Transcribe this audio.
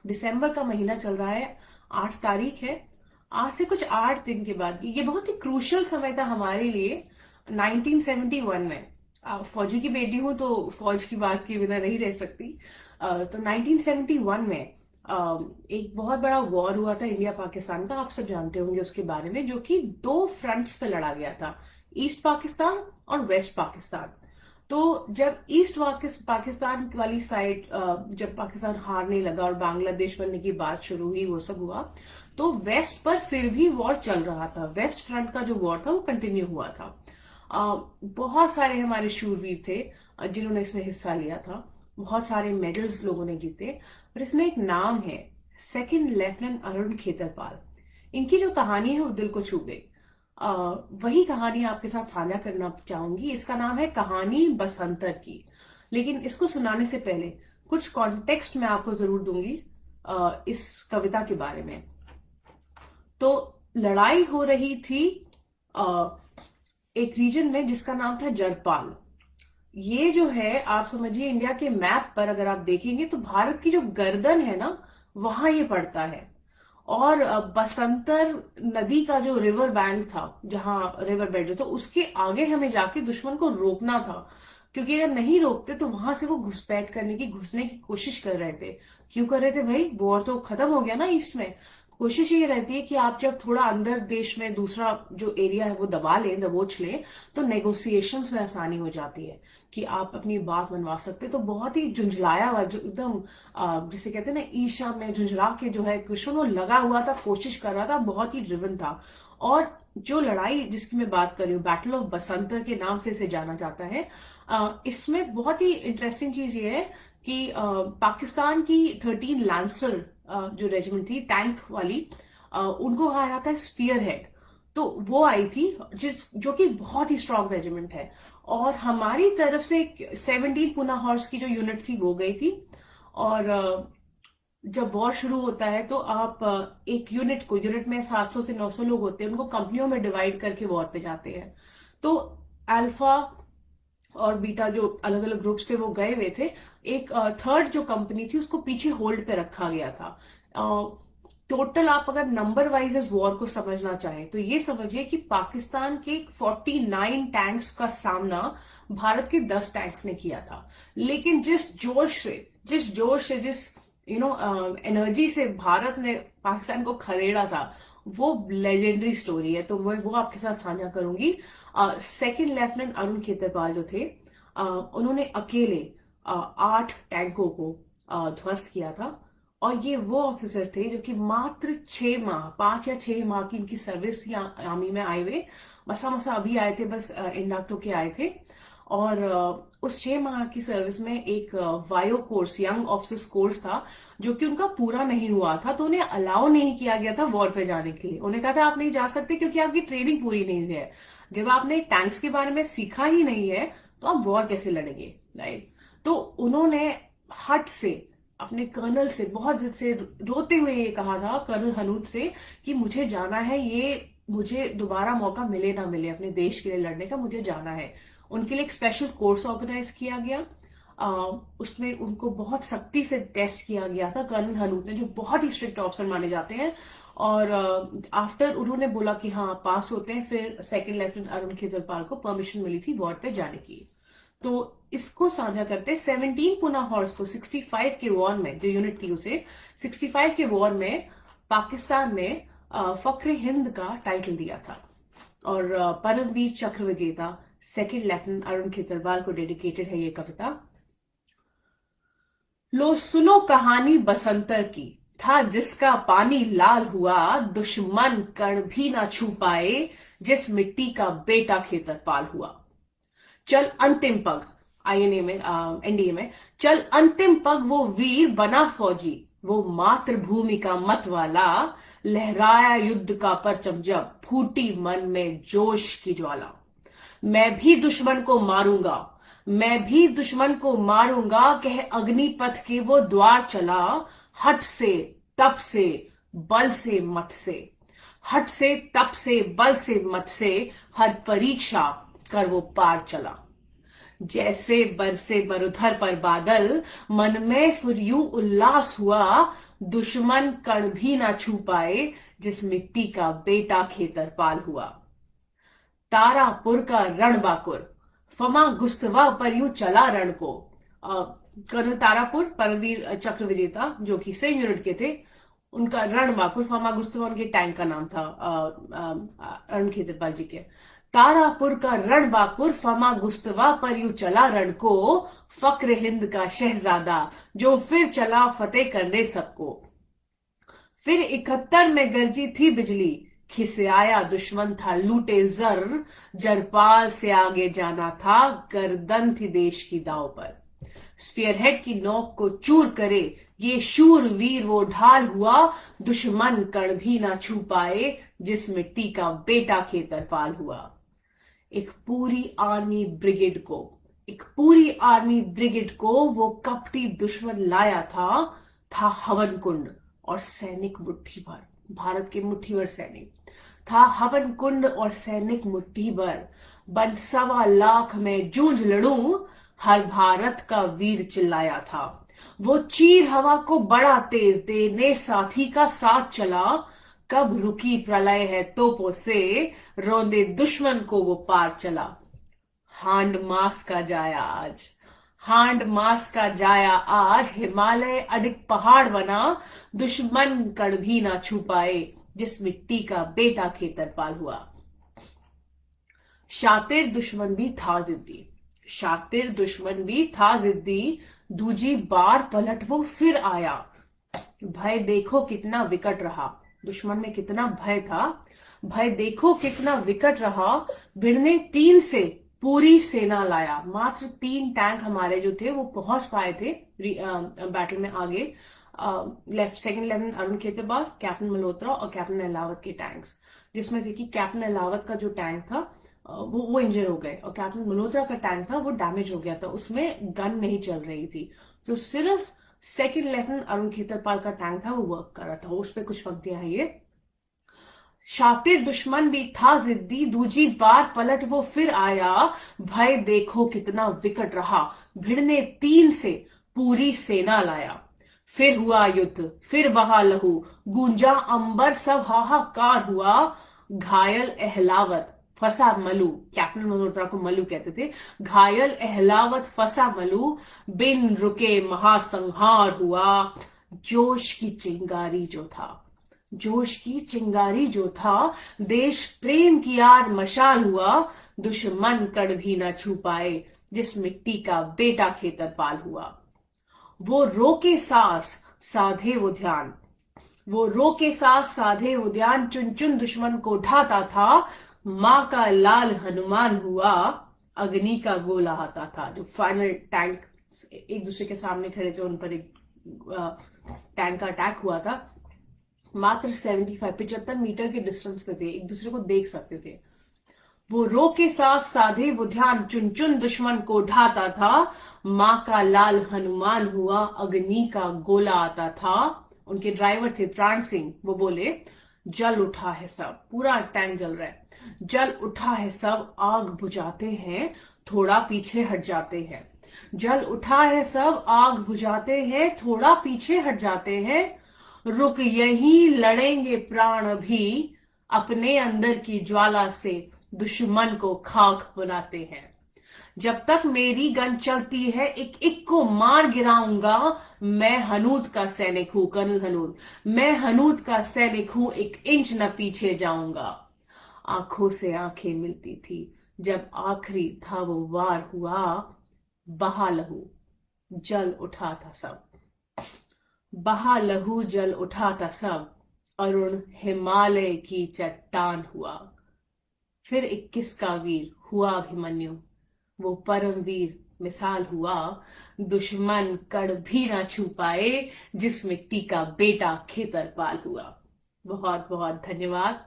दिसंबर का महीना चल रहा है, 8 तारीख है। आज से कुछ 8 दिन के बाद ये बहुत ही क्रूशियल समय था हमारे लिए। 1971 में फौजी की बेटी हूं तो फौज की बात के बिना नहीं रह सकती। तो 1971 में एक बहुत बड़ा वॉर हुआ था इंडिया पाकिस्तान का, आप सब जानते होंगे उसके बारे में, जो कि दो फ्रंट्स पे लड़ा गया था, ईस्ट पाकिस्तान और वेस्ट पाकिस्तान। तो जब ईस्ट पाकिस्तान वाली साइड, जब पाकिस्तान हारने लगा और बांग्लादेश बनने की बात शुरू हुई, वो सब हुआ, तो वेस्ट पर फिर भी वॉर चल रहा था। वेस्ट फ्रंट का जो वॉर था वो कंटिन्यू हुआ था। बहुत सारे हमारे शूरवीर थे जिन्होंने इसमें हिस्सा लिया था। बहुत सारे मेडल्स लोगों ने जीते। और इसमें एक नाम है, सेकंड लेफ्टिनेंट अरुण खेतरपाल। इनकी जो कहानी है वो दिल को छू गई। अ, वही कहानी आपके साथ साझा करना चाहूंगी। इसका नाम है कहानी बसंतर की। लेकिन इसको सुनाने से पहले कुछ कॉन्टेक्स्ट मैं आपको जरूर दूंगी इस कविता के बारे में। तो लड़ाई हो रही थी अ, एक रीजन में जिसका नाम था जरपाल। ये जो है, आप समझिए इंडिया के मैप पर अगर आप देखेंगे तो भारत की जो गर्दन है ना, वहां ये पड़ता है। और बसंतर नदी का जो रिवर बैंक था, जहां रिवर बेड जो था, उसके आगे हमें जाके दुश्मन को रोकना था। क्योंकि अगर नहीं रोकते तो वहां से वो घुसने की कोशिश कर रहे थे। क्यों कर रहे थे भाई? वॉर तो खत्म हो गया ना ईस्ट में। कोशिश ये रहती है कि आप जब थोड़ा अंदर देश में दूसरा जो एरिया है वो दबा लें, दबोच लें, तो नेगोशिएशंस में आसानी हो जाती है कि आप अपनी बात मनवा सकते हैं। तो बहुत ही झुंझलाया हुआ, जो एकदम जिसे कहते हैं ना, ईशा में झुंझला के जो है कृष्ण, वो लगा हुआ था, कोशिश कर रहा था, बहुत ही ड्रिवन था। और जो लड़ाई जिसकी मैं बात कर रही हूँ, बैटल ऑफ बसंतर के नाम से इसे जाना जाता है। इसमें बहुत ही इंटरेस्टिंग चीज ये है कि पाकिस्तान की 13 लैंसर जो रेजिमेंट थी, टैंक वाली, उनको कहा जाता है स्पीयर हेड। तो वो आई थी, जो कि बहुत ही स्ट्रांग रेजिमेंट है। और हमारी तरफ से 17 पुना हॉर्स की जो यूनिट थी वो गई थी। और जब वॉर शुरू होता है तो आप एक यूनिट में 700 से 900 लोग होते हैं, उनको कंपनियों में डिवाइड करके वॉर पे जाते हैं। तो अल्फा और बीटा जो अलग अलग ग्रुप्स थे वो गए हुए थे। एक थर्ड जो कंपनी थी उसको पीछे होल्ड पे रखा गया था। टोटल आप अगर नंबर वाइज इस वॉर को समझना चाहें तो ये समझिए कि पाकिस्तान के 49 टैंक्स का सामना भारत के 10 टैंक्स ने किया था। लेकिन जिस एनर्जी से भारत ने पाकिस्तान को खदेड़ा था, वो लेजेंडरी स्टोरी है। तो वो आपके साथ साझा करूंगी। सेकंड लेफ्टिनेंट अरुण खेतरपाल जो थे, उन्होंने अकेले 8 टैंकों को ध्वस्त किया था। और ये वो ऑफिसर थे जो कि मात्र 6 माह, 5 या 6 माह की इनकी सर्विस थी आर्मी में आए हुए। मसा मसा अभी आए थे, बस इंडक्ट होके आए थे। और उस 6 माह की सर्विस में एक वायो कोर्स, यंग ऑफिसर्स कोर्स था, जो कि उनका पूरा नहीं हुआ था। तो उन्हें अलाउ नहीं किया गया था वॉर पे जाने के लिए। उन्हें कहा था आप नहीं जा सकते क्योंकि आपकी ट्रेनिंग पूरी नहीं हुई है। जब आपने टैंक्स के बारे में सीखा ही नहीं है तो आप वॉर कैसे लड़ेंगे, राइट? तो उन्होंने हट से, अपने कर्नल से बहुत जिद से रोते हुए ये कहा था, कर्नल हनूद से, कि मुझे जाना है, ये मुझे दोबारा मौका मिले ना मिले अपने देश के लिए लड़ने का, मुझे जाना है। उनके लिए एक स्पेशल कोर्स ऑर्गेनाइज किया गया। उसमें उनको बहुत सख्ती से टेस्ट किया गया था कर्नल हनूद ने, जो बहुत ही स्ट्रिक्ट ऑफिसर माने जाते हैं। और आफ्टर उन्होंने बोला कि हाँ पास होते हैं, फिर सेकंड लेफ्टिनेंट अरुण खेतरपाल को परमिशन मिली थी वॉर पे जाने की। तो इसको साझा करते, 17 पुना हॉर्स को 65 के वॉर में, जो यूनिट थी उसे 65 के वॉर में पाकिस्तान ने फख्र हिंद का टाइटल दिया था। और परमवीर चक्र विजेता सेकंड लेफ्टिनेंट अरुण खेतरपाल को डेडिकेटेड है ये कविता। लो सुनो कहानी बसंतर की, था जिसका पानी लाल हुआ, दुश्मन कण भी ना छू पाए, जिस मिट्टी का बेटा खेतरपाल हुआ। चल अंतिम पग, आईएनए में, एनडीए में, चल अंतिम पग वो वीर बना फौजी, वो मातृभूमि का मत वाला, लहराया युद्ध का परचम जब फूटी मन में जोश की ज्वाला। मैं भी दुश्मन को मारूंगा, मैं भी दुश्मन को मारूंगा, कह अग्निपथ के वो द्वार चला, हट से, तप से, बल से, मत से, हट से, तप से, बल से, मत से, हर परीक्षा कर वो पार चला। जैसे बरसे बरुधर पर बादल, मन में फिर यूं उल्लास हुआ, दुश्मन कण भी ना छू पाए, जिस मिट्टी का बेटा खेतरपाल हुआ। तारापुर का रणबांकुर, फमा गुस्तवा पर यूं चला रण को। कर्नल तारापुर परमवीर चक्र विजेता जो कि सेम यूनिट के थे, उनका रणबांकुर, फमा गुस्तवा उनके टैंक का नाम था अरुण खेतरपाल जी के। तारापुर का रणबांकुर, फमा गुस्तवा पर यूं चला रण को, फक्र हिंद का शहजादा जो फिर चला फतेह करने सबको। फिर 71 में गरजी थी बिजली, खिसियाया दुश्मन था लूटे जर, जरपाल से आगे जाना था, गर्दन थी देश की दांव पर। स्पीयरहेड की नोक को चूर करे ये शूर वीर वो ढाल हुआ, दुश्मन कण भी ना छू पाए, जिस मिट्टी का बेटा खेतरपाल हुआ। एक पूरी आर्मी ब्रिगेड को एक पूरी आर्मी ब्रिगेड को वो कपटी दुश्मन लाया था हवन कुंड और सैनिक मुट्ठी भर। भारत के मुट्ठी भर सैनिक था हवन कुंड और सैनिक मुट्ठी भर। बन 1.25 लाख में जूझ लड़ूं, हर भारत का वीर चिल्लाया था। वो चीर हवा को बड़ा तेज देने साथी का साथ चला, कब रुकी प्रलय है तोपों से, रोंदे दुश्मन को वो पार चला। हांड मास का जाया आज, हांड मास का जाया आज, हिमालय अडिग पहाड़ बना, दुश्मन कण भी ना छू पाए, जिस मिट्टी का बेटा खेतरपाल हुआ। शातिर दुश्मन भी था जिद्दी, शातिर दुश्मन भी था जिद्दी, दूजी बार पलट वो फिर आया। भय देखो कितना विकट रहा, दुश्मन में कितना भय था। भय देखो कितना विकट रहा, भिड़ने 3 से पूरी सेना लाया। मात्र 3 टैंक हमारे जो थे वो पहुंच पाए थे बैटल में आगे। Second lieutenant Arun Khetarpal, captain Malhotra और कैप्टन अहलावत के टैंक्स, जिसमें से कि कैप्टन अहलावत का जो टैंक था वो इंजर हो गए और कैप्टन मल्होत्रा का टैंक था वो डैमेज हो गया था, उसमें गन नहीं चल रही थी। तो सिर्फ सेकंड लेफ्टिनेंट अरुण खेतरपाल का टैंक था वो वर्क कर रहा था। उस पर कुछ पंक्तियां हैं ये। शातिर दुश्मन भी था जिद्दी, दूजी बार पलट वो फिर आया। भय देखो कितना विकट रहा, भिड़ने 3 से पूरी सेना लाया। फिर हुआ युद्ध, फिर बहा लहू, गूंजा अंबर सब हाहाकार हुआ। घायल अहलावत फंसा मलू, कैप्टन मल्होत्रा को मलू कहते थे। घायल अहलावत फंसा मलू, बिन रुके महासंहार हुआ। जोश की चिंगारी जो था, जोश की चिंगारी जो था, देश प्रेम की आग मशाल हुआ। दुश्मन कण भी न छू पाए, जिस मिट्टी का बेटा खेतरपाल हुआ। वो रोके सांस साधे वो ध्यान, वो रोके सांस साधे वो ध्यान, चुन चुन दुश्मन को ढाता था। मां का लाल हनुमान हुआ, अग्नि का गोला आता था। जो फाइनल टैंक एक दूसरे के सामने खड़े थे, उन पर एक टैंक का अटैक हुआ था। मात्र 75 मीटर के डिस्टेंस पे थे, एक दूसरे को देख सकते थे। वो रोके सांस साधे वो ध्यान, चुन चुन दुश्मन को ढाता था। मां का लाल हनुमान हुआ, अग्नि का गोला आता था। उनके ड्राइवर थे प्राण सिंह, वो बोले जल उठा है सब, पूरा टैंक जल रहा है। जल उठा है सब, आग बुझाते हैं, थोड़ा पीछे हट जाते हैं। जल उठा है सब, आग बुझाते हैं, थोड़ा पीछे हट जाते हैं। रुक यहीं लड़ेंगे प्राण भी, अपने अंदर की ज्वाला से दुश्मन को खाक बनाते हैं। जब तक मेरी गन चलती है, एक एक को मार गिराऊंगा। मैं हनूद का सैनिक हूं, कर्नल हनूद, मैं हनूद का सैनिक हूं, 1 इंच न पीछे जाऊंगा। आंखों से आंखें मिलती थी, जब आखिरी था वो वार हुआ। बहा लहू जल उठा था सब, बहा लहू जल उठा था सब, अरुण हिमालय की चट्टान हुआ। फिर 21 का वीर हुआ अभिमन्यु, वो परमवीर मिसाल हुआ। दुश्मन कण भी ना छू पाए, जिस मिट्टी का बेटा खेतरपाल हुआ। बहुत बहुत धन्यवाद।